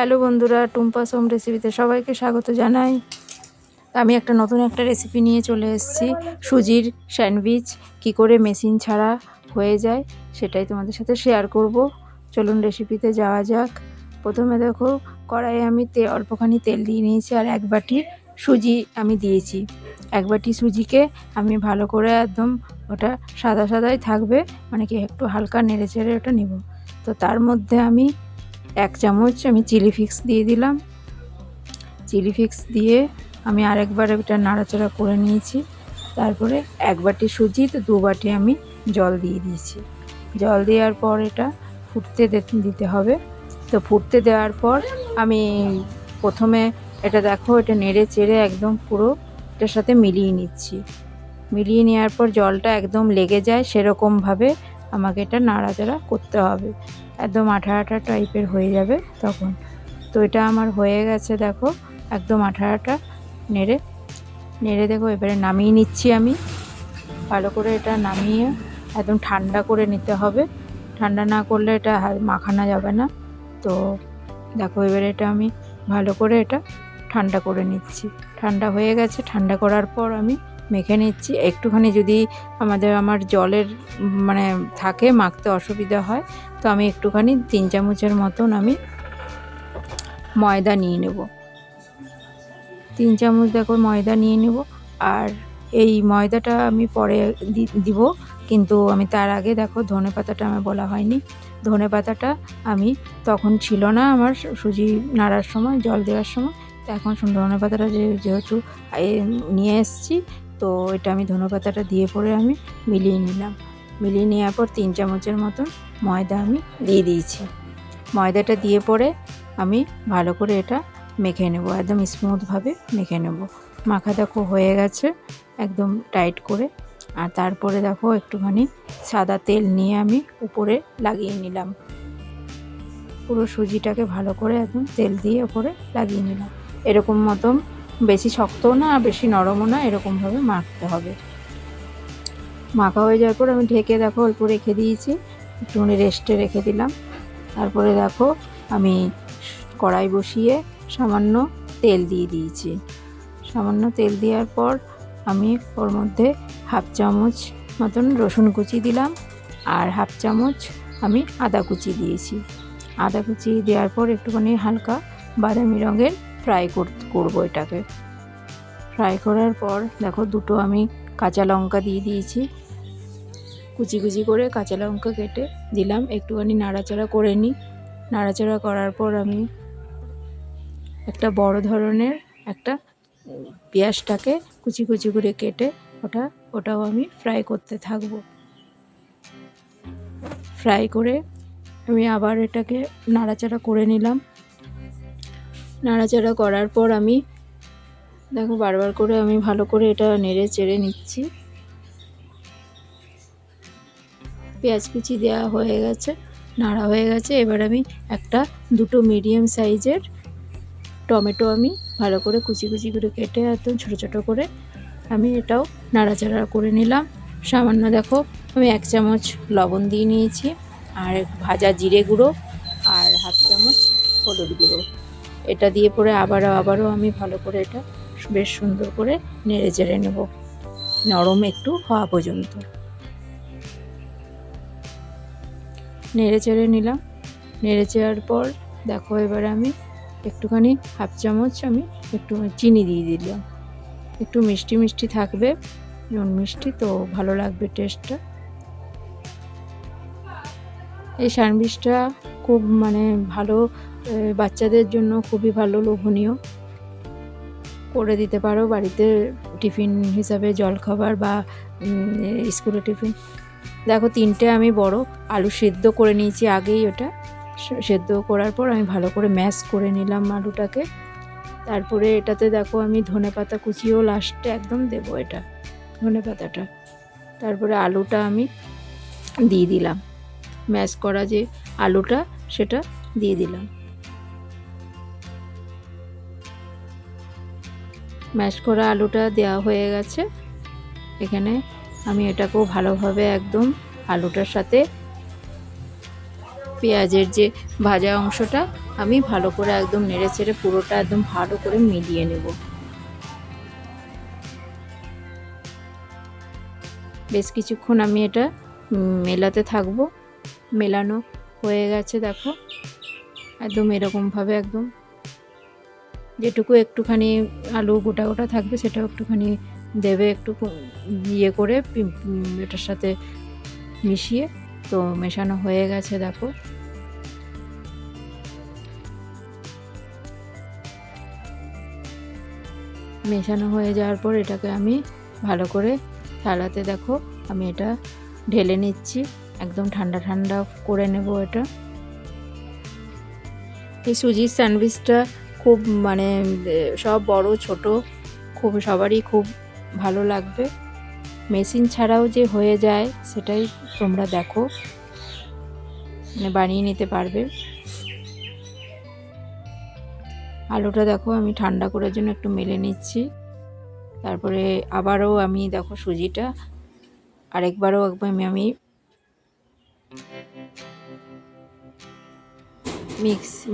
Hello বন্ধুরা, Tumpa's home রেসিপিতে সবাইকে স্বাগত জানাই। আমি নতুন একটা রেসিপি নিয়ে চলে এসেছি। সুজির স্যান্ডউইচ কী করে মেশিন ছাড়া হয়ে যায় সেটাই তোমাদের সাথে শেয়ার করব। চলুন রেসিপিতে যাওয়া যাক। প্রথমে দেখো, কড়াইয়ে আমি অল্পখানি তেল দিয়ে নিয়েছি আর এক বাটি সুজি আমি দিয়েছি। এক বাটি সুজিকে আমি ভালো করে একদম ওটা সাদা সাদাই থাকবে, মানে কি একটু হালকা নেড়ে চেড়ে ওটা নেব। তো তার মধ্যে আমি 1 চামচ আমি চিলি ফ্লেক্স দিয়ে দিলাম। চিলি ফ্লেক্স দিয়ে আমি আরেকবার এটা নাড়াচাড়া করে নিয়েছি। তারপরে 1 বাটি সুজি, তো 2 বাটি আমি জল দিয়ে দিয়েছি। জল দেওয়ার পর এটা ফুটতে দিতে হবে। তো ফুটতে দেওয়ার পর আমি প্রথমে এটা দেখো, এটা নেড়ে চেড়ে একদম পুরো এটার সাথে মিলিয়ে নিচ্ছি। মিলিয়ে নেওয়ার পর জলটা একদম লেগে যায় সেরকমভাবে আমাকে এটা নাড়াচাড়া করতে হবে। একদম আঠা আঠা টাইপের হয়ে যাবে তখন। তো এটা আমার হয়ে গেছে, দেখো একদম আঠা আঠা। নেড়ে নেড়ে দেখো, এবারে নামিয়ে নিচ্ছি আমি। ভালো করে এটা নামিয়ে একদম ঠান্ডা করে নিতে হবে। ঠান্ডা না করলে এটা মাখানো যাবে না। তো দেখো, এবারে এটা আমি ভালো করে এটা ঠান্ডা করে নিচ্ছি। ঠান্ডা হয়ে গেছে। ঠান্ডা করার পর আমি মেখে নিচ্ছি। একটুখানি যদি আমার জলের মানে থাকে, মাখতে অসুবিধা হয়, তো আমি একটুখানি 3 চামচের মতন আমি ময়দা নিয়ে নেব। 3 চামচ দেখো ময়দা নিয়ে নেব। আর এই ময়দাটা আমি পরে দিব, কিন্তু আমি তার আগে দেখো ধনেপাতাটা আমার বলা হয়নি। ধনেপাতাটা আমি তখন ছিল না আমার সুজি নাড়ার সময়, জল দেওয়ার সময়। তো এখন ধনেপাতাটা যেহেতু নিয়ে এসেছি, তো এটা আমি ধনেপাতাটা দিয়ে পরে আমি মিলিয়ে নিলাম। মিলিয়ে নেওয়ার পর 3 চামচের মতন ময়দা আমি দিয়ে দিয়েছি। ময়দাটা দিয়ে পরে আমি ভালো করে এটা মেখে নেব, একদম স্মুথভাবে মেখে নেব। মাখা দেখো হয়ে গেছে একদম টাইট করে। আর তারপরে দেখো একটুখানি সাদা তেল নিয়ে আমি উপরে লাগিয়ে নিলাম। পুরো সুজিটাকে ভালো করে একদম তেল দিয়ে উপরে লাগিয়ে নিলাম। এরকম মতন, বেশি শক্তও না আর বেশি নরমও না, এরকমভাবে মাখতে হবে। মাখা হয়ে যাওয়ার পর আমি ঢেকে দেখো অল্প রেখে দিয়েছি, একটুখানি রেস্টে রেখে দিলাম। তারপরে দেখো আমি কড়াই বসিয়ে সামান্য তেল দিয়ে দিয়েছি। সামান্য তেল দেওয়ার পর আমি ওর মধ্যে 1/2 চামচ মতন রসুন কুচি দিলাম আর 1/2 চামচ আমি আদা কুচি দিয়েছি। আদা কুচি দেওয়ার পর একটুখানি হালকা বাদামি রঙের ফ্রাই করবো এটাকে। ফ্রাই করার পর দেখো দুটো আমি কাঁচা লঙ্কা দিয়ে দিয়েছি। কুচি কুচি করে কাঁচা লঙ্কা কেটে দিলাম। একটুখানি নাড়াচাড়া করে নিই। নাড়াচাড়া করার পর আমি একটা বড় ধরনের একটা পেঁয়াজটাকে কুচি কুচি করে কেটে ওটাও আমি ফ্রাই করতে থাকবো। ফ্রাই করে আমি আবার এটাকে নাড়াচাড়া করে নিলাম। নাড়াচাড়া করার পর আমি দেখো বারবার করে আমি ভালো করে এটা নেড়ে চেড়ে নিচ্ছি। পেঁয়াজ কুচি দেওয়া হয়ে গেছে, নাড়া হয়ে গেছে। এবার আমি দুটো মিডিয়াম সাইজের টমেটো আমি ভালো করে কুচি কুচি করে কেটে একদম ছোটো ছোটো করে আমি এটাও নাড়াচাড়া করে নিলাম। সামান্য দেখো আমি 1 চামচ লবণ দিয়ে নিয়েছি, আর ভাজা জিরে গুঁড়ো আর 1/2 চামচ হলুদ গুঁড়ো। এটা দিয়ে পরে আবারও আমি ভালো করে এটা বেশ সুন্দর করে নেড়ে চেড়ে নেব, নরম একটু হওয়া পর্যন্ত। নেড়ে চেড়ে নিলাম। নেড়ে চেড়ার পর দেখো এবারে আমি একটুখানি 1/2 চামচ আমি একটু চিনি দিয়ে দিলাম। একটু মিষ্টি মিষ্টি থাকবে, নুন মিষ্টি, তো ভালো লাগবে টেস্টটা। এই স্যান্ডউইচটা খুব ভালো, বাচ্চাদের জন্য খুবই ভালো, লোভনীয়। করে দিতে পারো বাড়িতে টিফিন হিসাবে, জলখাবার বা স্কুলে টিফিন। দেখো 3টে আমি বড় আলু সেদ্ধ করে নিয়েছি আগেই। ওটা সেদ্ধ করার পর আমি ভালো করে ম্যাশ করে নিলাম আলুটাকে। তারপরে এটাতে দেখো আমি ধনেপাতা কুচিও লাস্টে একদম দেবো, এটা ধনেপাতাটা। তারপরে আলুটা আমি দিয়ে দিলাম, ম্যাশ করা যে আলুটা সেটা দিয়ে দিলাম। ম্যাশ করা আলুটা দেওয়া হয়ে গেছে। এখানে আমি এটাকেও ভালোভাবে একদম আলুটার সাথে পেঁয়াজের যে ভাজা অংশটা আমি ভালো করে একদম নেড়ে চেড়ে পুরোটা একদম ভালো করে মিলিয়ে নেব। বেশ কিছুক্ষণ আমি এটা মেলাতে থাকবো। মেলানো হয়ে গেছে দেখো, একদম এরকমভাবে একদম যেটুকু একটুখানি আলু গোটা গোটা থাকবে সেটাও একটুখানি দেবে, একটু ইয়ে করে এটার সাথে মিশিয়ে। তো মেশানো হয়ে গেছে দেখো। মেশানো হয়ে যাওয়ার পর এটাকে আমি ভালো করে থালাতে দেখো আমি এটা ঢেলে নিচ্ছি, একদম ঠান্ডা ঠান্ডা করে নেব এটা। এই সুজির স্যান্ডউইচটা খুব মানে সব বড় ছোট খুব সবারই খুব ভালো লাগবে। মেশিন ছাড়াও যে হয়ে যায় সেটাই তোমরা দেখো, মানে বানিয়ে নিতে পারবে। আলুটা দেখো আমি ঠান্ডা করার জন্য একটু মেলে নিচ্ছি, তারপরে আবারও আমি দেখো সুজিটা আরেকবারও একদম আমি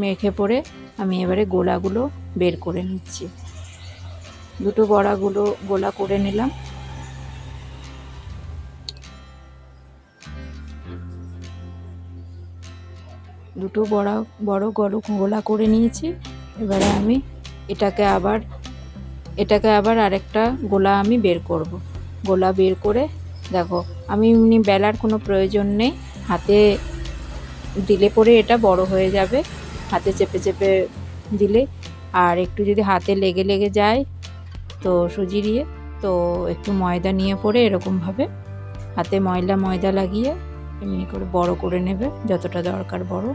মেখে পরে আমি এবারে গোলাগুলো বের করে নিচ্ছি। দুটো বড়াগুলো গোলা করে নিলাম। দুটো বড় গোলা করে নিয়েছি। এবারে আমি এটাকে আবার আরেকটা গোলা আমি বের করব। গোলা বের করে দেখো আমি এমনি বেলার কোনো প্রয়োজন নেই, হাতে দিলে পরে এটা বড় হয়ে যাবে, হাতে চেপে চেপে দিলে। আর একটু যদি হাতে লেগে যায় তো সুজি দিয়ে তো একটু ময়দা নিয়ে পরে এরকমভাবে হাতে ময়দা লাগিয়ে এমনি করে বড় করে নেবে যতটা দরকার বড়।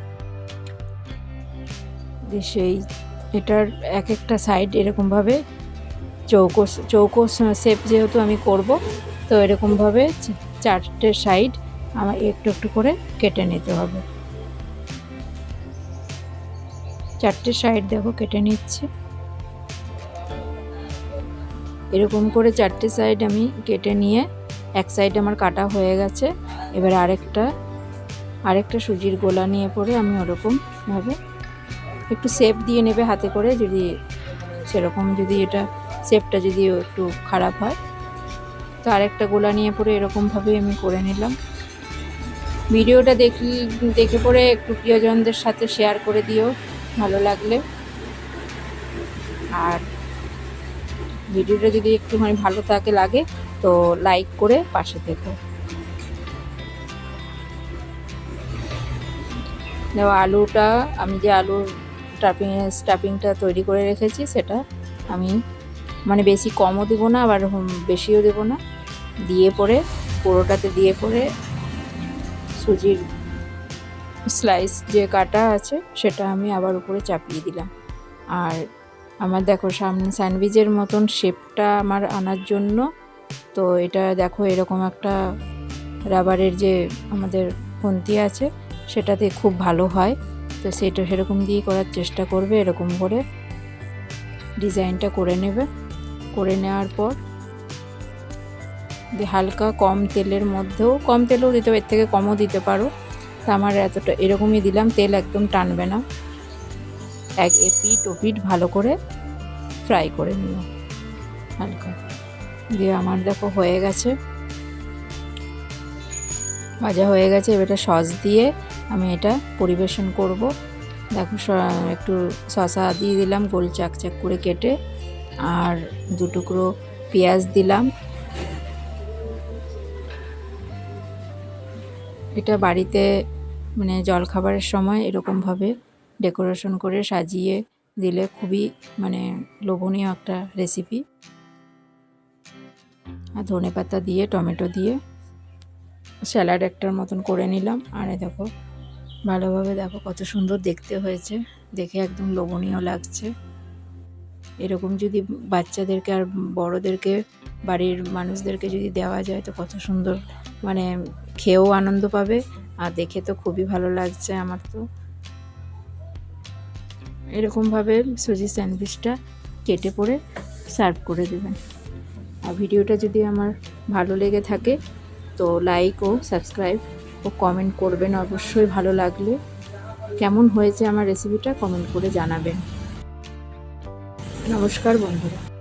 সেই এটার এক একটা সাইড এরকমভাবে চৌকো শেপ যেহেতু আমি করব, তো এরকমভাবে 4টে সাইড আমার একটু একটু করে কেটে নিতে হবে। 4টে সাইড দেখো কেটে নিচ্ছি। এরকম করে 4টে সাইড আমি কেটে নিয়ে এক সাইড আমার কাটা হয়ে গেছে। এবার আরেকটা সুজির গোলা নিয়ে পরে আমি ওরকমভাবে একটু শেপ দিয়ে নেবে হাতে করে, যদি সেরকম যদি এটা শেপটা যদি একটু খারাপ হয় তো আরেকটা গোলা নিয়ে পরে এরকমভাবে আমি করে নিলাম। ভিডিওটা দেখে পরে একটু প্রিয়জনদের সাথে শেয়ার করে দিও ভালো লাগলে। আর ভিডিওটা যদি একটুখানি ভালো লাগে তো লাইক করে পাশে থেকো। দেখো আলুটা আমি যে আলুর স্টাফিংটা তৈরি করে রেখেছি সেটা আমি মানে বেশি কমও দেবো না আবার বেশিও দেবো না, দিয়ে পরে পুরোটাতে দিয়ে পরে সুজির স্লাইস যে কাটা আছে সেটা আমি আবার উপরে চাপিয়ে দিলাম। আর আমার দেখো সামনে স্যান্ডউইচের মতন শেপটা আমার আনার জন্য তো এটা দেখো এরকম একটা রাবারের যে আমাদের খুন্তি আছে সেটাতে খুব ভালো হয়, তো সেটা সেরকম দিয়ে করার চেষ্টা করবে। এরকম করে ডিজাইনটা করে নেবে, করে নেওয়ার পর হালকা কম তেলেও দিতে পারো, এর থেকে কমও দিতে পারো। তা আমার এতটা এরকমই দিলাম, তেল একদম টানবে না। এপিট ওপিট ভালো করে ফ্রাই করে নিও হালকা দিয়ে। আমার দেখো হয়ে গেছে, ভাজা হয়ে গেছে। এবারে সস দিয়ে আমি এটা পরিবেশন করব। দেখো একটু শসা দিয়ে দিলাম গোল চাকচাক করে কেটে, আর 2 টুকরো পেঁয়াজ দিলাম। এটা বাড়িতে মানে জলখাবারের সময় এরকমভাবে ডেকোরেশন করে সাজিয়ে দিলে খুবই মানে লোভনীয় একটা রেসিপি। আর ধনেপাতা দিয়ে টমেটো দিয়ে স্যালাড একটার মতন করে নিলাম। আর দেখো ভালোভাবে দেখো কত সুন্দর দেখতে হয়েছে, দেখে একদম লোভনীয় লাগছে। এরকম যদি বাচ্চাদেরকে আর বড়োদেরকে বাড়ির মানুষদেরকে যদি দেওয়া যায় তো কত সুন্দর, মানে খেয়েও আনন্দ পাবে আর দেখে তো খুবই ভালো লাগছে আমার। তো এরকমভাবে সুজি স্যান্ডউইচটা কেটে পরে সার্ভ করে দেবেন। আর ভিডিওটা যদি আমার ভালো লেগে থাকে তো লাইক ও সাবস্ক্রাইব ও কমেন্ট করবেন অবশ্যই ভালো লাগলে। কেমন হয়েছে আমার রেসিপিটা কমেন্ট করে জানাবেন। নমস্কার বন্ধুরা।